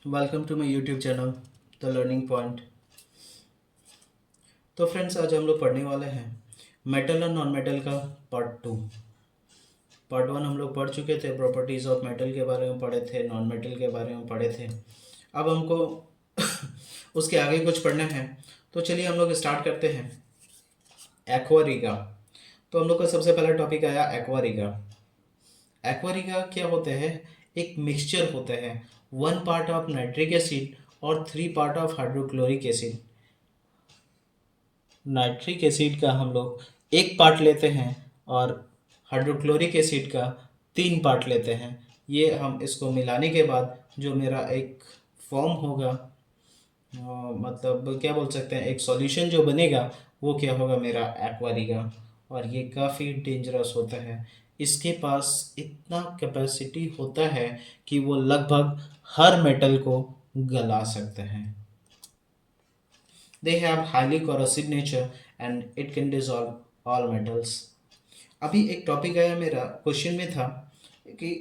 Welcome to my YouTube channel the learning point. तो friends, आज हम लोग पढ़ने वाले हैं मेटल और नॉन मेटल का पार्ट 2। पार्ट 1 हम लोग पढ़ चुके थे, प्रॉपर्टीज़ ऑफ मेटल के बारे में पढ़े थे, नॉन मेटल के बारे में पढ़े थे। अब हमको उसके आगे कुछ पढ़ना है। तो चलिए हम लोग स्टार्ट करते हैं। एक्वा। तो हम लोग का सबसे पहला टॉपिक आया एक्वा। एक्वा क्या होते हैं? एक मिक्सचर होते हैं, 1 पार्ट ऑफ नाइट्रिक एसिड और 3 part of hydrochloric acid. Nitric acid का हम लोग 1 पार्ट लेते हैं और हाइड्रोक्लोरिक एसिड का 3 पार्ट लेते हैं। ये हम इसको मिलाने के बाद जो मेरा एक फॉर्म होगा, मतलब क्या बोल सकते हैं, एक सॉल्यूशन जो बनेगा वो क्या होगा, मेरा एक्वा। और ये काफ़ी डेंजरस होता है। इसके पास इतना कैपेसिटी होता है कि वो लगभग हर मेटल को गला सकते हैं। They have highly corrosive nature and it can dissolve all metals. अभी एक टॉपिक आया मेरा क्वेश्चन में था कि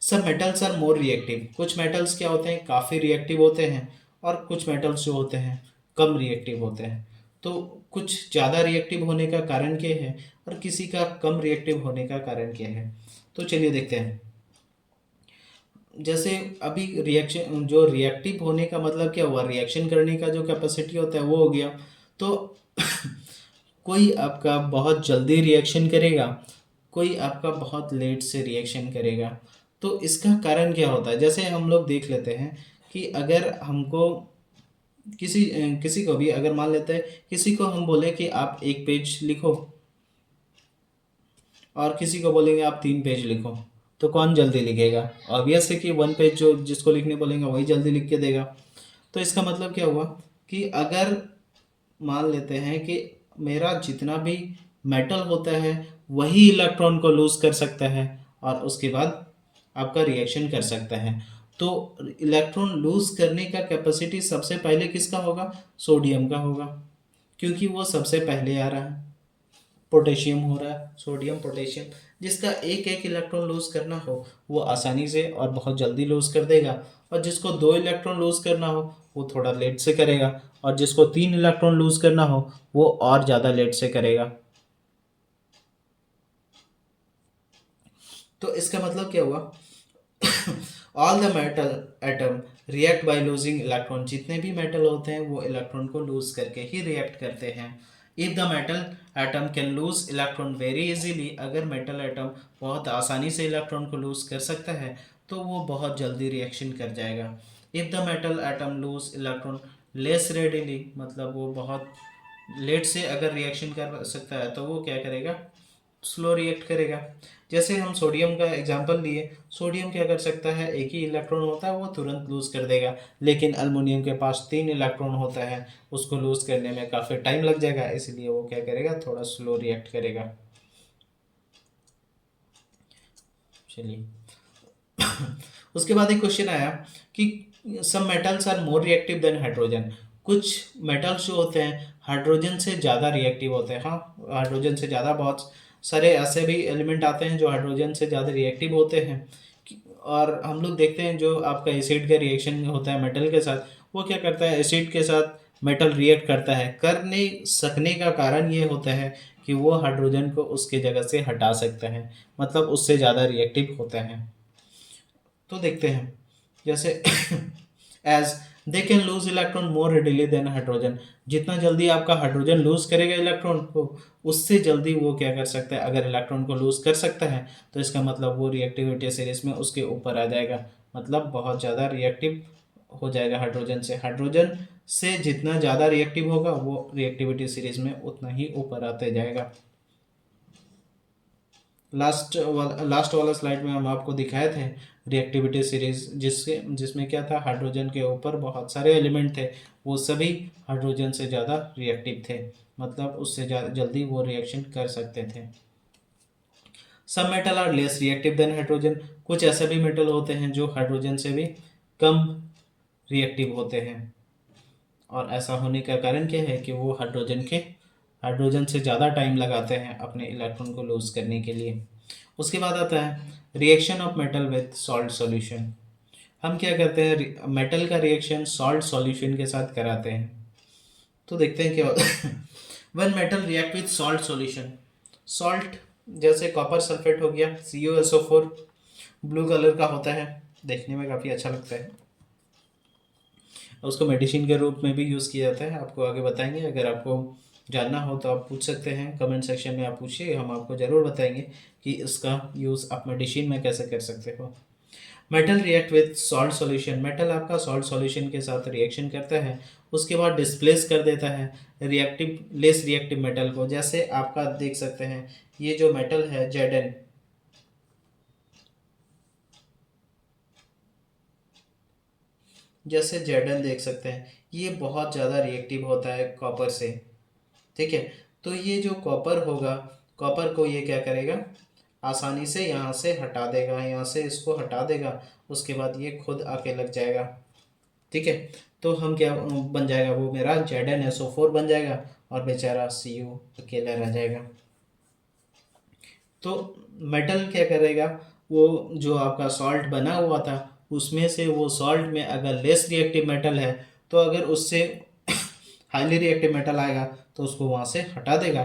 सब मेटल्स आर मोर रिएक्टिव। कुछ मेटल्स क्या होते हैं, काफ़ी रिएक्टिव होते हैं, और कुछ मेटल्स जो होते हैं कम रिएक्टिव होते हैं। तो कुछ ज़्यादा रिएक्टिव होने का कारण क्या है और किसी का कम रिएक्टिव होने का कारण क्या है, तो चलिए देखते हैं। जैसे अभी रिएक्शन, जो रिएक्टिव होने का मतलब क्या हुआ, रिएक्शन करने का जो कैपेसिटी होता है वो हो गया। तो कोई आपका बहुत जल्दी रिएक्शन करेगा, कोई आपका बहुत लेट से रिएक्शन करेगा। तो इसका कारण क्या होता है, जैसे हम लोग देख लेते हैं कि अगर हमको किसी किसी को भी अगर मान लेते हैं, किसी को हम बोले कि आप 1 पेज लिखो और किसी को बोलेंगे आप 3 पेज लिखो, तो कौन जल्दी लिखेगा? ऑब्वियस है कि 1 पेज जो जिसको लिखने बोलेंगे वही जल्दी लिख के देगा। तो इसका मतलब क्या हुआ कि अगर मान लेते हैं कि मेरा जितना भी मेटल होता है वही इलेक्ट्रॉन को लूज कर सकता है और उसके बाद आपका रिएक्शन कर सकता है। तो इलेक्ट्रॉन लूज करने का कैपेसिटी सबसे पहले किसका होगा? सोडियम का होगा, क्योंकि वो सबसे पहले आ रहा है। पोटेशियम हो रहा है, सोडियम पोटेशियम, जिसका एक एक इलेक्ट्रॉन लूज करना हो वो आसानी से और बहुत जल्दी लूज कर देगा, और जिसको 2 इलेक्ट्रॉन लूज करना हो वो थोड़ा लेट से करेगा, और जिसको 3 इलेक्ट्रॉन लूज करना हो वो और ज़्यादा लेट से करेगा। तो इसका मतलब क्या हुआ? All the metal atom react by losing electron. जितने भी मेटल होते हैं वो इलेक्ट्रॉन को लूज करके ही रिएक्ट करते हैं। If the metal atom can lose electron very easily, अगर मेटल एटम बहुत आसानी से इलेक्ट्रॉन को लूज कर सकता है तो वो बहुत जल्दी रिएक्शन कर जाएगा। If the metal atom loose electron less readily, मतलब वो बहुत लेट से अगर रिएक्शन कर सकता है तो वो क्या करेगा? स्लो रिएक्ट करेगा। जैसे हम सोडियम का एग्जांपल लिए, सोडियम क्या कर सकता है, एक ही इलेक्ट्रॉन होता है वो तुरंत लूज कर देगा, लेकिन अल्युमिनियम के पास 3 इलेक्ट्रॉन होता है, उसको लूज करने में काफ़ी टाइम लग जाएगा, इसलिए वो क्या करेगा, थोड़ा स्लो रिएक्ट करेगा। चलिए उसके बाद एक क्वेश्चन आया कि some metals are more reactive than hydrogen. कुछ मेटल्स जो होते हैं हाइड्रोजन से ज़्यादा रिएक्टिव होते हैं। हाँ, हाइड्रोजन से ज़्यादा बहुत सारे ऐसे भी एलिमेंट आते हैं जो हाइड्रोजन से ज़्यादा रिएक्टिव होते हैं। और हम लोग देखते हैं जो आपका एसिड का रिएक्शन होता है मेटल के साथ, वो क्या करता है, एसिड के साथ मेटल रिएक्ट करता है। करने सकने का कारण ये होता है कि वो हाइड्रोजन को उसके जगह से हटा सकता है, मतलब उससे ज़्यादा रिएक्टिव होता है। तो देखते हैं जैसे as they can lose electron more readily than hydrogen. जितना जल्दी आपका हाइड्रोजन लूज करेगा इलेक्ट्रॉन को, उससे जल्दी वो क्या कर सकता है, अगर इलेक्ट्रॉन को लूज कर सकता है तो इसका मतलब वो रिएक्टिविटी सीरीज में उसके ऊपर आ जाएगा, मतलब बहुत ज़्यादा रिएक्टिव हो जाएगा हाइड्रोजन से। हाइड्रोजन से जितना ज़्यादा रिएक्टिव होगा वो रिएक्टिविटी सीरीज में उतना ही ऊपर आते जाएगा। लास्ट वाला स्लाइड में हम आपको दिखाए थे रिएक्टिविटी सीरीज, जिसमें क्या था, हाइड्रोजन के ऊपर बहुत सारे एलिमेंट थे, वो सभी हाइड्रोजन से ज़्यादा रिएक्टिव थे, मतलब उससे जल्दी वो रिएक्शन कर सकते थे। सब metal are less reactive than hydrogen. कुछ ऐसे भी मेटल होते हैं जो हाइड्रोजन से भी कम रिएक्टिव होते हैं, और ऐसा होने का कारण क्या है कि वो हाइड्रोजन से ज़्यादा टाइम लगाते हैं अपने इलेक्ट्रॉन को लूज करने के लिए। उसके बाद आता है reaction of metal with salt solution. हम क्या करते हैं, मेटल का रिएक्शन सॉल्ट सॉल्यूशन के साथ कराते हैं। तो देखते हैं क्या होता है। One metal react with salt solution, salt जैसे कॉपर सल्फेट हो गया CuSO4, ब्लू कलर का होता है, देखने में काफ़ी अच्छा लगता है। उसको मेडिसिन के रूप में भी यूज़ किया जाता है, आपको आगे बताएंगे। अगर आपको जानना हो तो आप पूछ सकते हैं, कमेंट सेक्शन में आप पूछिए, हम आपको ज़रूर बताएंगे कि इसका यूज़ आप मेडिसिन में कैसे कर सकते हो। Metal react with salt solution, metal आपका सॉल्ट सॉल्यूशन के साथ रिएक्शन करता है, उसके बाद डिस्प्लेस कर देता है रिएक्टिव लेस रिएक्टिव मेटल को। जैसे आपका देख सकते हैं ये जो मेटल है Zn, जैसे Zn देख सकते हैं ये बहुत ज़्यादा रिएक्टिव होता है कॉपर से, ठीक है। तो ये जो कॉपर होगा, कॉपर को ये क्या करेगा, आसानी से यहाँ से हटा देगा, यहाँ से इसको हटा देगा, उसके बाद ये खुद आके लग जाएगा, ठीक है। तो हम क्या बन जाएगा, वो मेरा ZnSO4 बन जाएगा और बेचारा Cu अकेला रह जाएगा। तो मेटल क्या करेगा, वो जो आपका सॉल्ट बना हुआ था उसमें से वो सॉल्ट में अगर लेस रिएक्टिव मेटल है तो अगर उससे हाईली रिएक्टिव मेटल आएगा तो उसको वहाँ से हटा देगा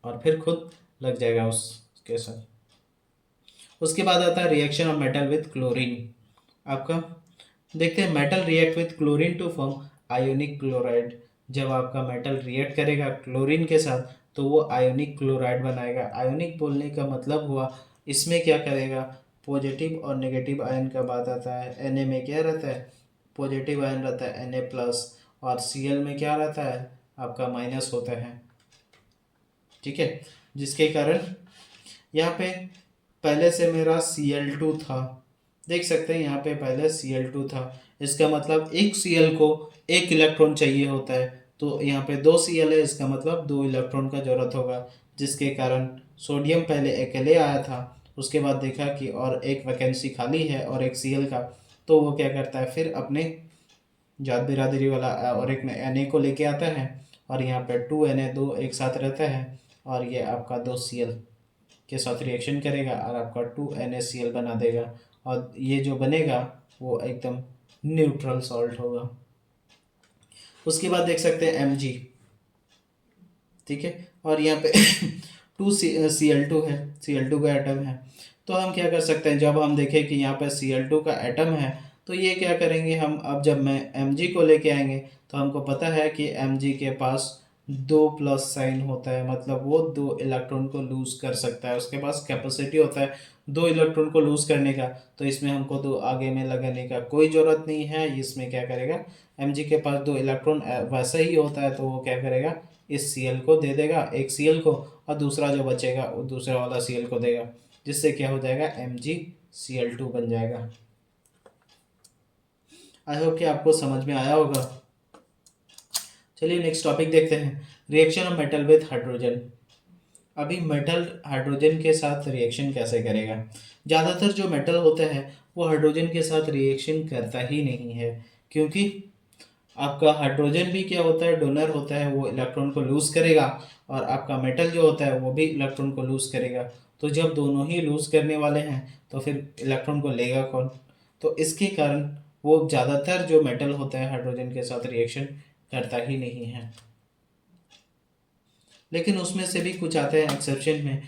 और फिर खुद लग जाएगा उसके साथ। उसके बाद आता है reaction of metal with chlorine. आपका देखते हैं metal react with chlorine to form ionic chloride. जब आपका मेटल रिएक्ट करेगा क्लोरीन के साथ तो वो आयोनिक क्लोराइड बनाएगा। आयोनिक बोलने का मतलब हुआ इसमें क्या करेगा, पॉजिटिव और नेगेटिव आयन का बात आता है। Na में क्या रहता है, पॉजिटिव आयन रहता है Na+, और Cl में क्या रहता है आपका माइनस होता है, ठीक है। जिसके कारण यहाँ पे पहले से मेरा Cl2 था, देख सकते हैं यहाँ पे पहले Cl2 था, इसका मतलब एक Cl को एक इलेक्ट्रॉन चाहिए होता है, तो यहाँ पे 2 Cl है, इसका मतलब 2 इलेक्ट्रॉन का जरूरत होगा। जिसके कारण सोडियम पहले अकेले आया था, उसके बाद देखा कि और एक वैकेंसी खाली है और एक Cl का, तो वो क्या करता है फिर अपने जात बिरादरी वाला और एक Na को लेके आता है और यहाँ पे 2Na 2 एक साथ रहता है और ये आपका 2 Cl के साथ रिएक्शन करेगा और आपका 2NaCl बना देगा, और ये जो बनेगा वो एकदम न्यूट्रल सॉल्ट होगा। उसके बाद देख सकते हैं Mg, ठीक है, और यहाँ पे 2Cl2 है, Cl2 का एटम है। तो हम क्या कर सकते हैं, जब हम देखें कि यहाँ पे Cl2 का एटम है तो ये क्या करेंगे हम, अब जब मैं Mg को लेके आएंगे तो हमको पता है कि Mg के पास 2+ साइन होता है, मतलब वो 2 इलेक्ट्रॉन को लूज कर सकता है, उसके पास कैपेसिटी होता है 2 इलेक्ट्रॉन को लूज करने का। तो इसमें हमको 2 आगे में लगाने का कोई ज़रूरत नहीं है। इसमें क्या करेगा, Mg के पास 2 इलेक्ट्रॉन वैसा ही होता है, तो वो क्या करेगा इस Cl को दे देगा, एक Cl को, और दूसरा जो बचेगा वो दूसरा वाला Cl को देगा, जिससे क्या हो जाएगा MgCl2 बन जाएगा। आई होप कि आपको समझ में आया होगा। चलिए नेक्स्ट टॉपिक देखते हैं, reaction of metal with hydrogen. अभी मेटल हाइड्रोजन के साथ रिएक्शन कैसे करेगा। ज़्यादातर जो मेटल होता है वो हाइड्रोजन के साथ रिएक्शन करता ही नहीं है, क्योंकि आपका हाइड्रोजन भी क्या होता है, डोनर होता है, वो इलेक्ट्रॉन को लूज करेगा, और आपका मेटल जो होता है वो भी इलेक्ट्रॉन को लूज करेगा। तो जब दोनों ही लूज करने वाले हैं तो फिर इलेक्ट्रॉन को लेगा कौन। तो इसके कारण वो ज़्यादातर जो मेटल होता है हाइड्रोजन के साथ रिएक्शन करता ही नहीं है। लेकिन उसमें से भी कुछ आते हैं एक्सेप्शन में,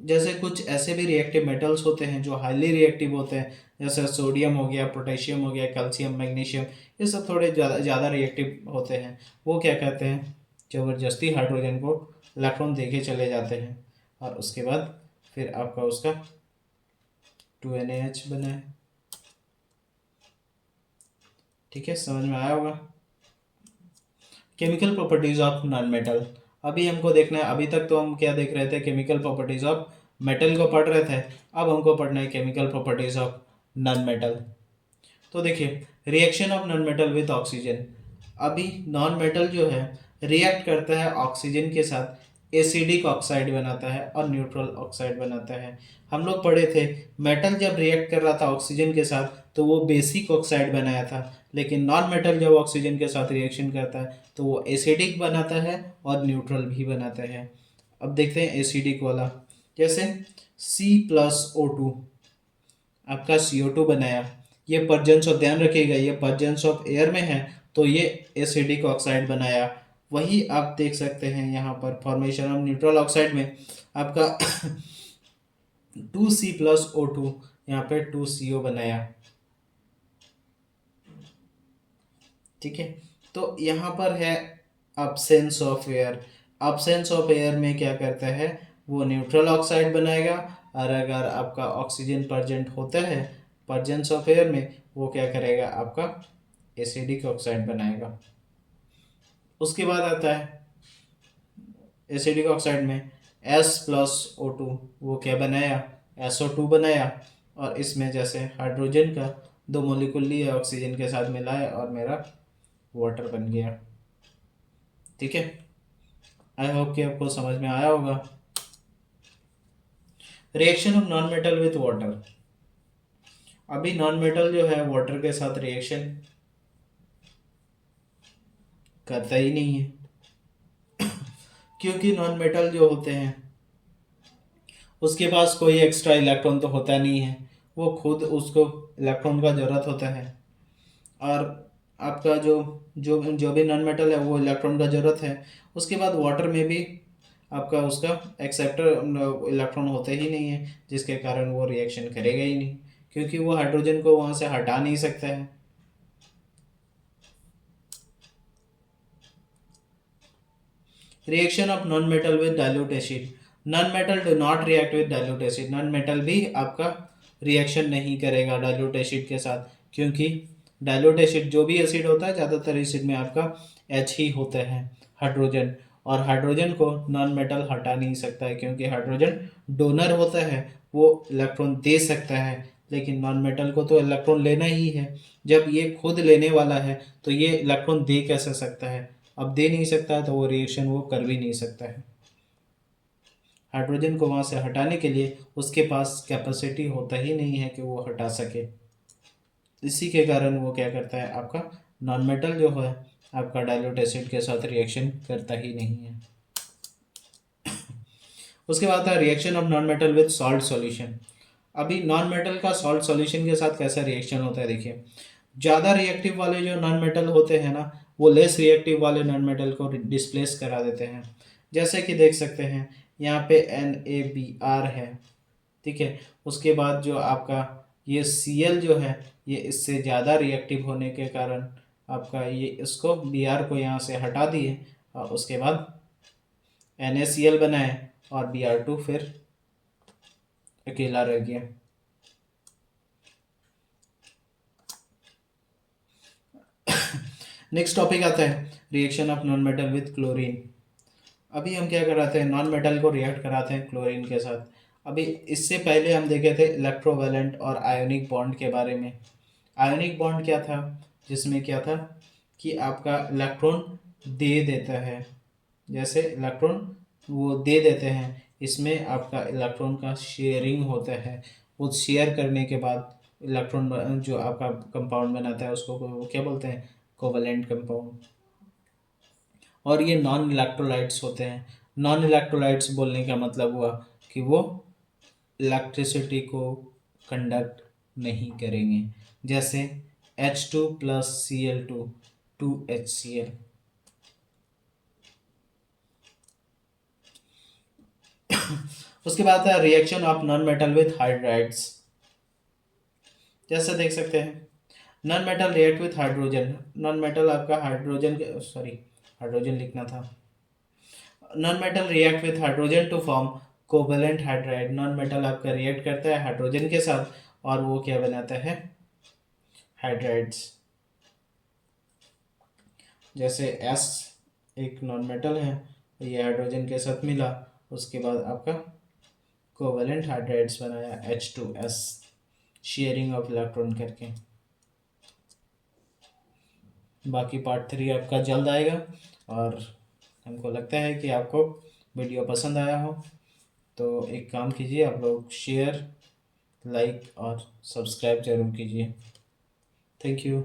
जैसे कुछ ऐसे भी रिएक्टिव मेटल्स होते हैं जो हाईली रिएक्टिव होते हैं, जैसे सोडियम हो गया, पोटेशियम हो गया, कैल्शियम, मैग्नीशियम, ये सब थोड़े ज़्यादा ज़्यादा रिएक्टिव होते हैं। वो क्या कहते हैं, ज़बरदस्ती हाइड्रोजन को इलेक्ट्रॉन देके चले जाते हैं और उसके बाद फिर आपका उसका 2NaH बना है। ठीक है, समझ में आया होगा। Chemical properties of non metal, अभी हमको देखना है। अभी तक तो हम क्या देख रहे थे, केमिकल प्रॉपर्टीज ऑफ मेटल को पढ़ रहे थे, अब हमको पढ़ना है chemical properties of non metal. तो देखिए, reaction of non metal with oxygen. अभी नॉन मेटल जो है रिएक्ट करता है ऑक्सीजन के साथ, एसिडिक ऑक्साइड बनाता है और न्यूट्रल ऑक्साइड बनाता है। हम लोग पढ़े थे मेटल जब रिएक्ट कर रहा था ऑक्सीजन के साथ तो वो बेसिक ऑक्साइड बनाया था, लेकिन नॉन मेटल जब ऑक्सीजन के साथ रिएक्शन करता है तो वो एसिडिक बनाता है और न्यूट्रल भी बनाता है। अब देखते हैं एसिडिक वाला, जैसे C+O2 आपका CO2 बनाया, ये प्रेजेंस ऑफ, ध्यान रखिएगा, ये प्रेजेंस ऑफ एयर में है तो ये एसिडिक ऑक्साइड बनाया। वही आप देख सकते हैं यहाँ पर फॉर्मेशन ऑफ न्यूट्रल ऑक्साइड में आपका 2C+O2, यहाँ पे 2CO बनाया। ठीक है, तो यहाँ पर है absence of air. absence of air में क्या करता है, वो न्यूट्रल ऑक्साइड बनाएगा, और अगर आपका ऑक्सीजन प्रेजेंट होता है प्रेजेंस ऑफ एयर में, वो क्या करेगा, आपका एसिडिक ऑक्साइड बनाएगा। उसके बाद आता है एसिडिक ऑक्साइड में S+O2, वो क्या बनाया, SO2 बनाया, और इसमें जैसे हाइड्रोजन का 2 मोलिकुल लिया, ऑक्सीजन के साथ मिलाया और मेरा वाटर बन गया। ठीक है, आई होप कि आपको समझ में आया होगा। Reaction of non metal with water. अभी नॉन मेटल जो है वाटर के साथ रिएक्शन करता ही नहीं है, क्योंकि नॉन मेटल जो होते हैं उसके पास कोई एक्स्ट्रा इलेक्ट्रॉन तो होता नहीं है, वो खुद उसको इलेक्ट्रॉन का ज़रूरत होता है। और आपका जो जो जो भी नॉन मेटल है वो इलेक्ट्रॉन का ज़रूरत है। उसके बाद वाटर में भी आपका उसका एक्सेप्टर इलेक्ट्रॉन होते ही नहीं है, जिसके कारण वो रिएक्शन करेगा ही नहीं, क्योंकि वो हाइड्रोजन को वहाँ से हटा नहीं सकता है। Reaction of non metal with dilute acid. Non metal do not react with dilute acid. Non metal भी आपका रिएक्शन नहीं करेगा डाइल्यूट एसिड के साथ, क्योंकि डाइल्यूट एसिड जो भी एसिड होता है ज़्यादातर एसिड में आपका H ही होता है, हाइड्रोजन, और हाइड्रोजन को नॉन मेटल हटा नहीं सकता है, क्योंकि हाइड्रोजन डोनर होता है, वो इलेक्ट्रॉन दे सकता है, लेकिन नॉन मेटल को तो इलेक्ट्रॉन लेना ही है। जब ये खुद लेने वाला है तो ये इलेक्ट्रॉन दे कैसे सकता है, अब दे नहीं सकता है तो वो रिएक्शन वो कर भी नहीं सकता है। हाइड्रोजन को वहाँ से हटाने के लिए उसके पास कैपेसिटी होता ही नहीं है कि वो हटा सके, इसी के कारण वो क्या करता है, आपका नॉन मेटल जो है आपका डाइल्यूट एसिड के साथ रिएक्शन करता ही नहीं है। उसके बाद है reaction of non metal with salt solution. अभी नॉन मेटल का सॉल्ट सॉल्यूशन के साथ कैसा रिएक्शन होता है, देखिए, ज़्यादा रिएक्टिव वाले जो नॉन मेटल होते हैं ना, वो लेस रिएक्टिव वाले नॉन मेटल को डिस्प्लेस करा देते हैं। जैसे कि देख सकते हैं यहाँ पे NaBr है, ठीक है। उसके बाद जो आपका ये Cl जो है, ये इससे ज़्यादा रिएक्टिव होने के कारण आपका ये इसको Br को यहाँ से हटा दिए, और उसके बाद NaCl बनाए, और Br2 फिर अकेला रह गया। नेक्स्ट टॉपिक आता है reaction of non metal with chlorine. अभी हम क्या कराते हैं, नॉन मेटल को रिएक्ट कराते हैं क्लोरीन के साथ। अभी इससे पहले हम देखे थे इलेक्ट्रोवैलेंट और आयोनिक बॉन्ड के बारे में। आयोनिक बॉन्ड क्या था, जिसमें क्या था कि आपका इलेक्ट्रॉन दे देता है, जैसे इलेक्ट्रॉन वो दे देते हैं, इसमें आपका इलेक्ट्रॉन का शेयरिंग होता है। वो शेयर करने के बाद इलेक्ट्रॉन जो आपका कंपाउंड बनाता है उसको वो क्या बोलते हैं, कोवलेंट कंपाउंड। और ये नॉन इलेक्ट्रोलाइट्स होते हैं। नॉन इलेक्ट्रोलाइट्स बोलने का मतलब हुआ कि वो इलेक्ट्रिसिटी को कंडक्ट नहीं करेंगे, जैसे H2+Cl2 2HCl। उसके बाद है reaction of non metal with hydrides. जैसे देख सकते हैं non metal react with hydrogen. Non metal आपका हाइड्रोजन के, सॉरी हाइड्रोजन लिखना था, non metal react with hydrogen to form covalent hydride. Non metal आपका रिएक्ट करता है हाइड्रोजन के साथ, और वो क्या बनाता है, हाइड्राइड्स। जैसे S एक नॉन मेटल है, ये हाइड्रोजन के साथ मिला, उसके बाद आपका कोवेलेंट हाइड्राइड्स बनाया H2S, शेयरिंग ऑफ इलेक्ट्रॉन करके। बाकी पार्ट 3 आपका जल्द आएगा, और हमको लगता है कि आपको वीडियो पसंद आया हो, तो एक काम कीजिए, आप लोग शेयर, लाइक और सब्सक्राइब जरूर कीजिए। Thank you.